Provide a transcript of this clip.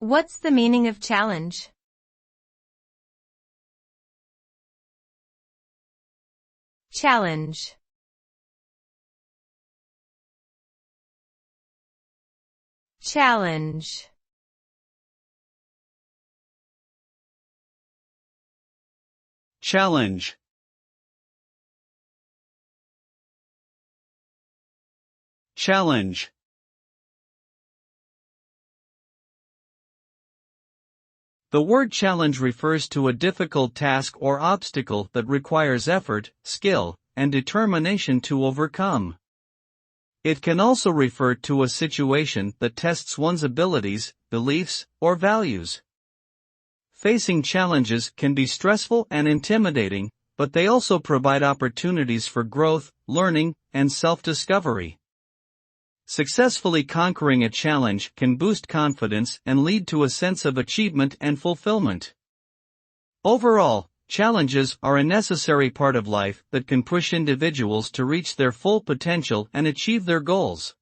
What's the meaning of challenge? Challenge. Challenge. Challenge. Challenge. The word challenge refers to a difficult task or obstacle that requires effort, skill, and determination to overcome. It can also refer to a situation that tests one's abilities, beliefs, or values. Facing challenges can be stressful and intimidating, but they also provide opportunities for growth, learning, and self-discovery. Successfully conquering a challenge can boost confidence and lead to a sense of achievement and fulfillment. Overall, challenges are a necessary part of life that can push individuals to reach their full potential and achieve their goals.